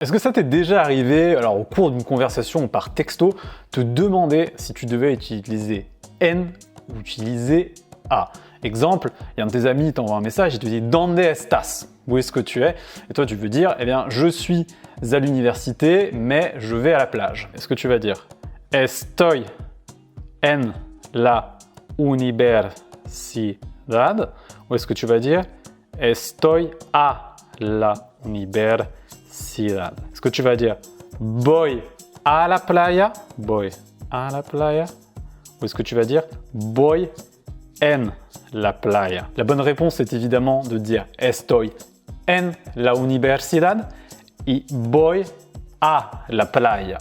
Est-ce que ça t'est déjà arrivé, alors au cours d'une conversation ou par texto, te demander si tu devais utiliser N ou utiliser A? Exemple, il y a un de tes amis qui t'envoie un message, il te dit « Donde estás ?» Où est-ce que tu es? Et toi, tu veux dire « Eh bien, je suis à l'université, mais je vais à la plage. » Est-ce que tu vas dire « Estoy en la universidad ?» Ou est-ce que tu vas dire « Estoy a la universidad ?» Est-ce que tu vas dire voy a la playa? Voy a la playa? Ou est-ce que tu vas dire voy en la playa? La bonne réponse est évidemment de dire estoy en la universidad y voy a la playa.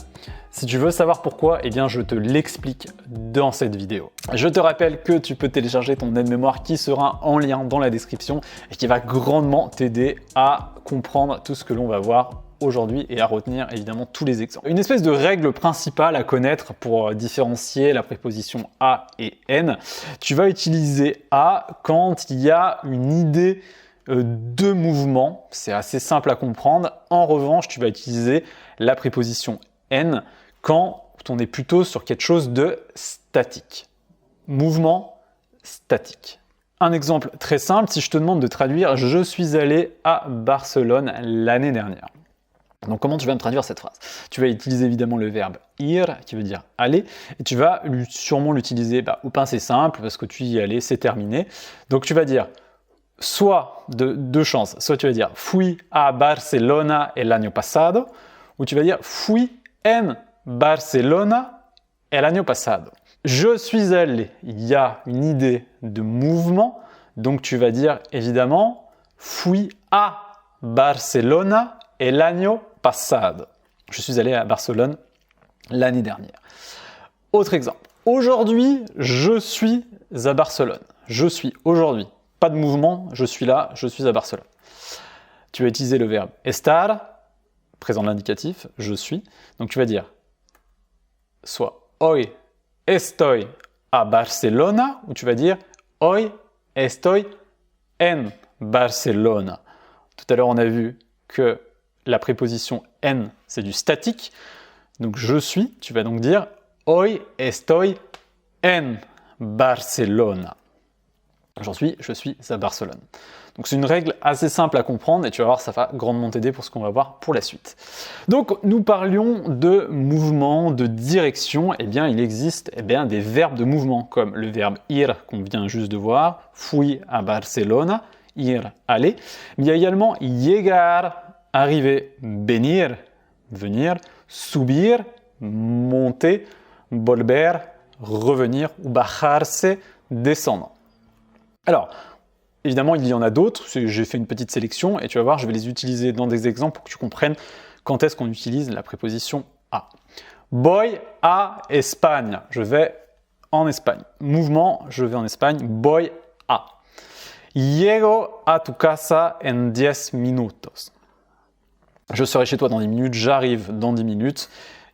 Si tu veux savoir pourquoi, eh bien je te l'explique dans cette vidéo. Je te rappelle que tu peux télécharger ton aide-mémoire qui sera en lien dans la description et qui va grandement t'aider à comprendre tout ce que l'on va voir aujourd'hui et à retenir évidemment tous les exemples. Une espèce de règle principale à connaître pour différencier la préposition a et n. Tu vas utiliser a quand il y a une idée de mouvement, c'est assez simple à comprendre. En revanche, tu vas utiliser la préposition n quand on est plutôt sur quelque chose de statique. Mouvement statique. Un exemple très simple, si je te demande de traduire « Je suis allé à Barcelone l'année dernière ». Donc comment tu vas me traduire cette phrase? Tu vas utiliser évidemment le verbe ir, qui veut dire aller, et tu vas sûrement l'utiliser au passé simple, parce que tu y es allé, c'est terminé. Donc tu vas dire soit deux chances, soit tu vas dire fui a Barcelona el año pasado, ou tu vas dire fui en Barcelona el año pasado. Je suis allé, il y a une idée de mouvement, donc tu vas dire évidemment fui a Barcelona el año pasado. Je suis allé à Barcelone l'année dernière. Autre exemple. Aujourd'hui, je suis à Barcelone. Je suis aujourd'hui. Pas de mouvement, je suis là, je suis à Barcelone. Tu vas utiliser le verbe estar, présent de l'indicatif, je suis. Donc tu vas dire soit hoy estoy a Barcelona, ou tu vas dire hoy estoy en Barcelona. Tout à l'heure, on a vu que la préposition en, c'est du statique. Donc je suis, tu vas donc dire hoy estoy en Barcelona. Je suis à Barcelone. Donc c'est une règle assez simple à comprendre et tu vas voir, ça va grandement t'aider pour ce qu'on va voir pour la suite. Donc nous parlions de mouvement, de direction. Eh bien il existe des verbes de mouvement comme le verbe ir qu'on vient juste de voir, fui a Barcelona, ir, aller. Mais il y a également llegar, arriver, venir, venir, subir, monter, volver, revenir, ou bajarse, descendre. Alors, évidemment, il y en a d'autres, j'ai fait une petite sélection et tu vas voir, je vais les utiliser dans des exemples pour que tu comprennes quand est-ce qu'on utilise la préposition a. Voy a Espagne, je vais en Espagne. Mouvement, je vais en Espagne, voy a. Llego a tu casa en 10 minutos. Je serai chez toi dans 10 minutes, j'arrive dans 10 minutes.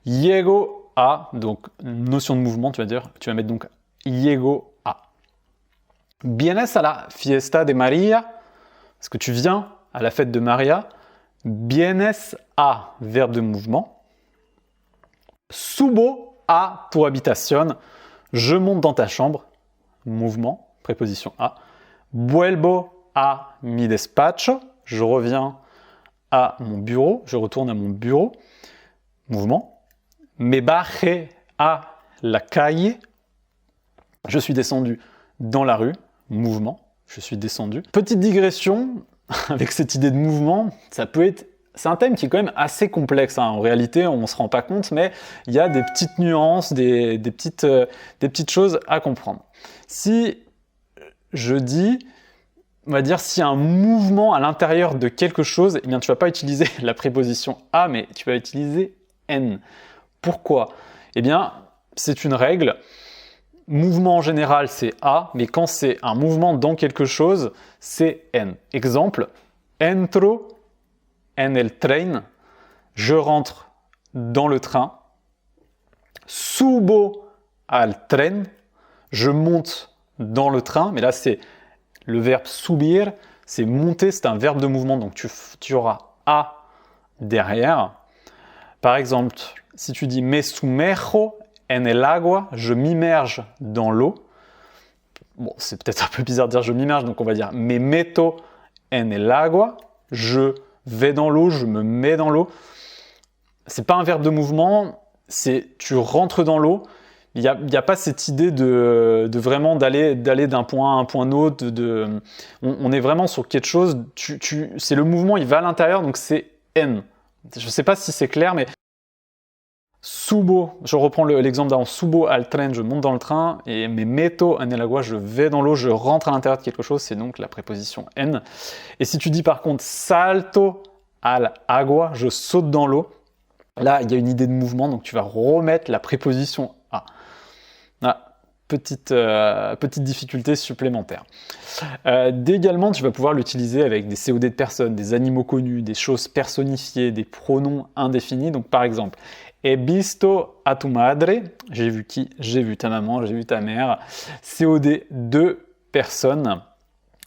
Llego a, donc notion de mouvement, tu vas mettre donc llego a. Vienes a la fiesta de María. Est-ce que tu viens à la fête de Maria? Vienes a, verbe de mouvement. Subo a tu habitación. Je monte dans ta chambre. Mouvement, préposition a. Vuelvo a mi despacho. Je reviens à mon bureau. Je retourne à mon bureau. Mouvement. Me bajé a la calle. Je suis descendu dans la rue. Mouvement. Je suis descendu. Petite digression avec cette idée de mouvement. C'est un thème qui est quand même assez complexe. En réalité, on ne se rend pas compte, mais il y a des petites nuances, des petites choses à comprendre. Si je dis, on va dire, s'il y a un mouvement à l'intérieur de quelque chose, eh bien, tu ne vas pas utiliser la préposition a, mais tu vas utiliser n. Pourquoi? Eh bien, c'est une règle. Mouvement en général, c'est a, mais quand c'est un mouvement dans quelque chose, c'est n. Exemple, entro en el tren, je rentre dans le train. Subo al tren, je monte dans le train, mais là c'est le verbe subir, c'est monter, c'est un verbe de mouvement, donc tu auras a derrière. Par exemple, si tu dis me sumerjo en el agua, je m'immerge dans l'eau. Bon, c'est peut-être un peu bizarre de dire je m'immerge, donc on va dire me meto en el agua, je vais dans l'eau, je me mets dans l'eau. C'est pas un verbe de mouvement, c'est tu rentres dans l'eau. Il n'y a pas cette idée de vraiment d'aller d'un point à un point autre. On est vraiment sur quelque chose, c'est le mouvement, il va à l'intérieur, donc c'est en. Je ne sais pas si c'est clair, mais subo, je reprends l'exemple d'avant, subo al tren, je monte dans le train, et me meto en el agua, je vais dans l'eau, je rentre à l'intérieur de quelque chose, c'est donc la préposition en. Et si tu dis par contre salto al agua, je saute dans l'eau, là il y a une idée de mouvement, donc tu vas remettre la préposition a. Ah, petite difficulté supplémentaire. Également, tu vas pouvoir l'utiliser avec des COD de personnes, des animaux connus, des choses personnifiées, des pronoms indéfinis. Donc par exemple, he visto a tu madre, j'ai vu qui? J'ai vu ta maman, j'ai vu ta mère. COD de personnes,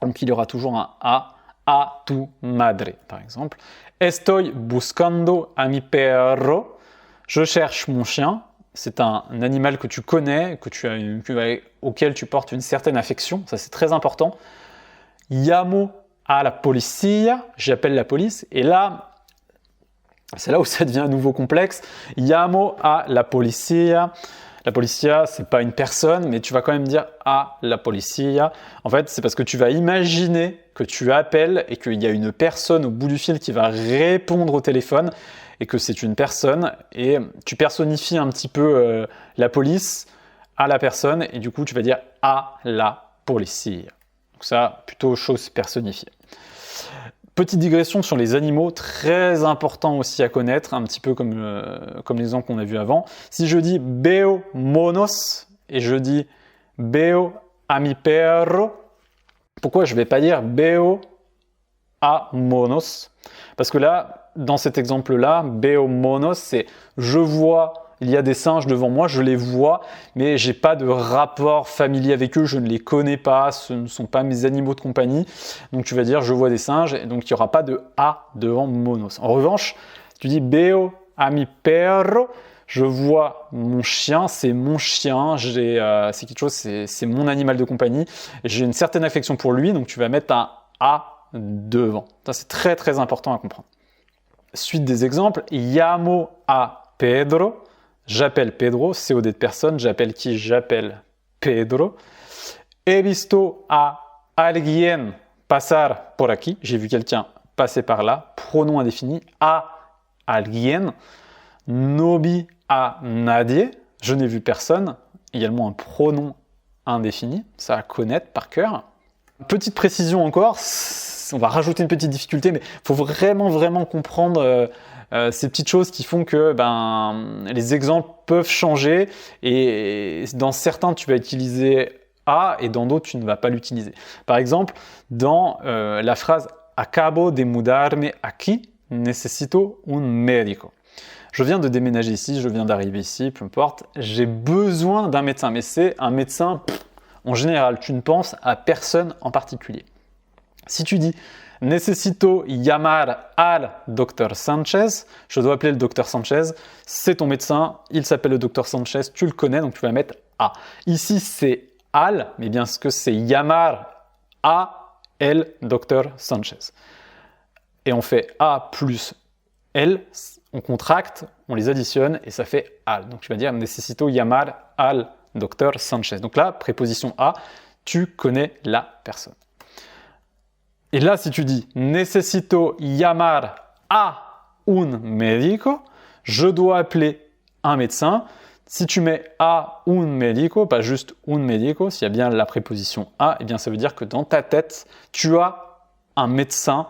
donc il y aura toujours un a tu madre par exemple. Estoy buscando a mi perro, je cherche mon chien. C'est un animal que tu connais, auquel tu portes une certaine affection, ça c'est très important. Llamo a la policía, j'appelle la police, et là, c'est là où ça devient à nouveau complexe. Llamo a la policía. La policia, c'est pas une personne, mais tu vas quand même dire a la policía. En fait, c'est parce que tu vas imaginer que tu appelles et qu'il y a une personne au bout du fil qui va répondre au téléphone et que c'est une personne et tu personnifies un petit peu la police à la personne et du coup, tu vas dire a la policía. Donc ça, plutôt chose personnifiée. Petite digression sur les animaux, très important aussi à connaître, un petit peu comme l'exemple qu'on a vu avant. Si je dis veo monos et je dis veo a mi perro, pourquoi je ne vais pas dire veo a monos? Parce que là, dans cet exemple-là, veo monos, c'est je vois. Il y a des singes devant moi, je les vois, mais j'ai pas de rapport familier avec eux, je ne les connais pas, ce ne sont pas mes animaux de compagnie. Donc tu vas dire je vois des singes, et donc il n'y aura pas de A devant monos. En revanche, tu dis veo a mi perro, je vois mon chien, c'est mon chien, c'est quelque chose, c'est mon animal de compagnie, j'ai une certaine affection pour lui, donc tu vas mettre un A devant. Ça c'est très très important à comprendre. Suite des exemples, llamo a Pedro. J'appelle Pedro, COD de personne, j'appelle qui? J'appelle Pedro. He visto a alguien pasar por aquí, j'ai vu quelqu'un passer par là, pronom indéfini, a alguien. No vi a nadie, je n'ai vu personne, également un pronom indéfini, ça à connaître par cœur. Petite précision encore, on va rajouter une petite difficulté, mais il faut vraiment comprendre ces petites choses qui font que les exemples peuvent changer et dans certains tu vas utiliser a et dans d'autres tu ne vas pas l'utiliser. Par exemple, dans la phrase acabo de mudarme aquí, necesito un médico. Je viens de déménager ici, je viens d'arriver ici, peu importe, j'ai besoin d'un médecin, mais c'est un médecin, en général, tu ne penses à personne en particulier. Si tu dis necesito llamar al docteur Sanchez, je dois appeler le docteur Sanchez, c'est ton médecin, il s'appelle le docteur Sanchez, tu le connais, donc tu vas mettre a. Ici c'est al, mais bien ce que c'est llamar a el docteur Sanchez. Et on fait a plus el, on contracte, on les additionne et ça fait al. Donc tu vas dire necesito llamar al docteur Sanchez. Donc là, préposition a, tu connais la personne. Et là, si tu dis necesito llamar a un médico, je dois appeler un médecin. Si tu mets a un médico, pas juste un médico, s'il y a bien la préposition a, eh bien ça veut dire que dans ta tête, tu as un médecin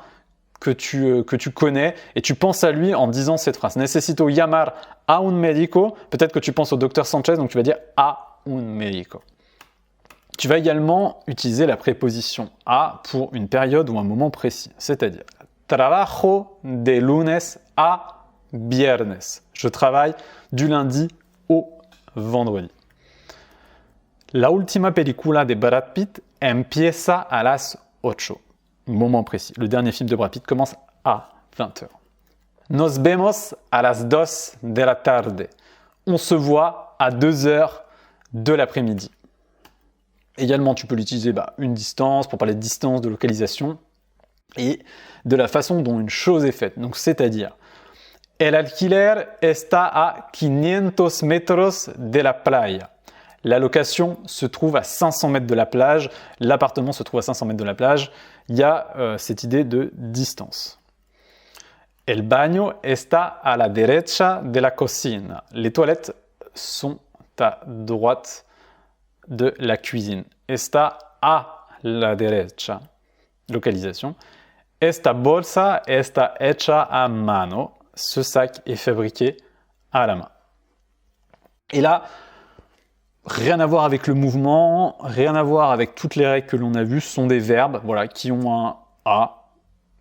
que tu connais et tu penses à lui en disant cette phrase. Necesito llamar a un médico, peut-être que tu penses au docteur Sanchez, donc tu vas dire a un médico. Tu vas également utiliser la préposition a pour une période ou un moment précis, c'est-à-dire trabajo de lunes a viernes. Je travaille du lundi au vendredi. La última película de Brad Pitt empieza a las 8. Moment précis. Le dernier film de Brad Pitt commence à 20h. Nos vemos a las 2 de la tarde. On se voit à 2 heures de l'après-midi. Également, tu peux l'utiliser une distance pour parler de distance, de localisation et de la façon dont une chose est faite. Donc, c'est-à-dire, el alquiler está a 500 metros de la playa. La location se trouve à 500 mètres de la plage. L'appartement se trouve à 500 mètres de la plage. Il y a cette idée de distance. El baño está a la derecha de la cocina. Les toilettes sont à droite de la cuisine. Está a la derecha. Localisation. Esta bolsa está hecha a mano. Ce sac est fabriqué à la main. Et là, rien à voir avec le mouvement, rien à voir avec toutes les règles que l'on a vues, ce sont des verbes qui ont un A,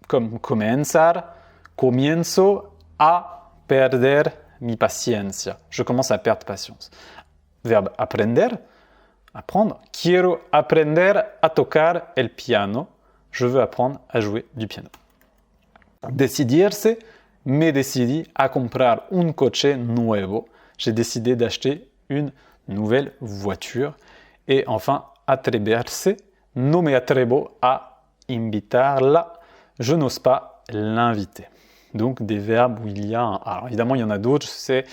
comme comenzar, comienzo a perder mi paciencia. Je commence à perdre patience. Verbe aprender, apprendre. Quiero aprender a tocar el piano. Je veux apprendre à jouer du piano. Decidirse, me decidí a comprar un coche nuevo. J'ai décidé d'acheter une nouvelle voiture. Et enfin, atreverse, no me atrevo a invitarla. Je n'ose pas l'inviter. Donc des verbes où il y a un... Alors évidemment, il y en a d'autres, c'est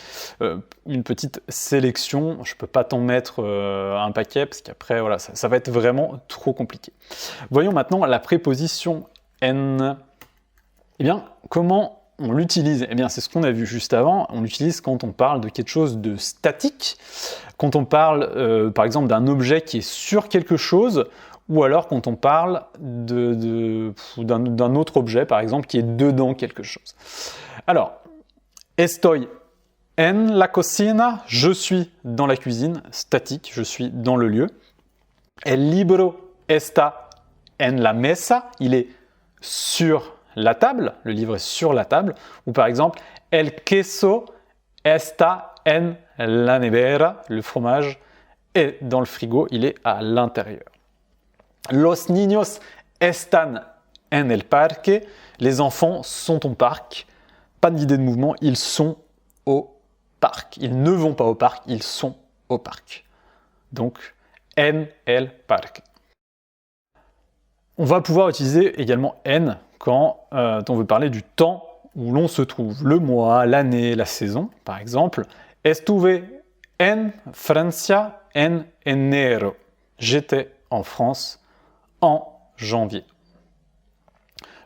une petite sélection. Je ne peux pas t'en mettre un paquet, parce qu'après, voilà, ça va être vraiment trop compliqué. Voyons maintenant la préposition en. Eh bien, comment on l'utilise? Eh bien, c'est ce qu'on a vu juste avant. On l'utilise quand on parle de quelque chose de statique, quand on parle, par exemple, d'un objet qui est sur quelque chose, ou alors quand on parle d'un autre objet, par exemple, qui est dedans quelque chose. Alors, estoy en la cocina, je suis dans la cuisine, statique, je suis dans le lieu. El libro está en la mesa, il est sur la table, le livre est sur la table. Ou par exemple, el queso está en la nevera, le fromage est dans le frigo, il est à l'intérieur. Los niños están en el parque. Les enfants sont au parc. Pas d'idée de mouvement, ils sont au parc. Ils ne vont pas au parc, ils sont au parc. Donc, en el parque. On va pouvoir utiliser également en quand on veut parler du temps où l'on se trouve. Le mois, l'année, la saison, par exemple. Estuve en Francia en enero. J'étais en France en janvier.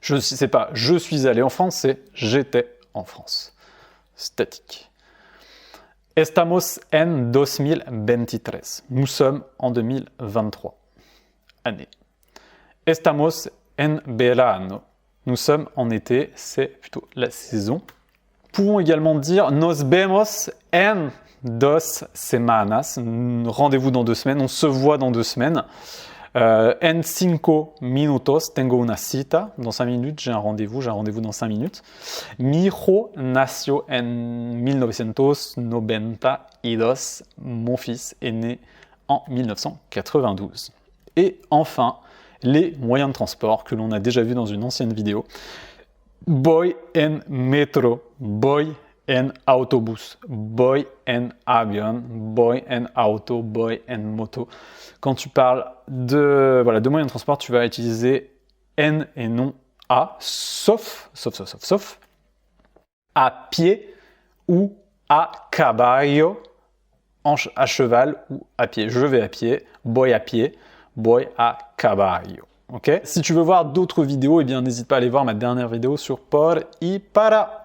C'est pas je suis allé en France, c'est j'étais en France. Statique. Estamos en 2023. Nous sommes en 2023. Année. Estamos en verano. Nous sommes en été, c'est plutôt la saison. Nous pouvons également dire nos vemos en 2 semanas. Rendez-vous dans 2 semaines, on se voit dans 2 semaines. En 5 minutos tengo una cita. Dans 5 minutes, j'ai un rendez-vous dans 5 minutes. Mi hijo nació en 1992. Mon fils est né en 1992. Et enfin, les moyens de transport que l'on a déjà vu dans une ancienne vidéo. Voy en metro, voy en autobus, voy en avion, voy en auto, voy en moto. Quand tu parles de moyens de transport, tu vas utiliser en et non a, sauf à pied ou à caballo, à cheval ou à pied. Je vais à pied, voy a caballo. Okay? Si tu veux voir d'autres vidéos, eh bien n'hésite pas à aller voir ma dernière vidéo sur por y para.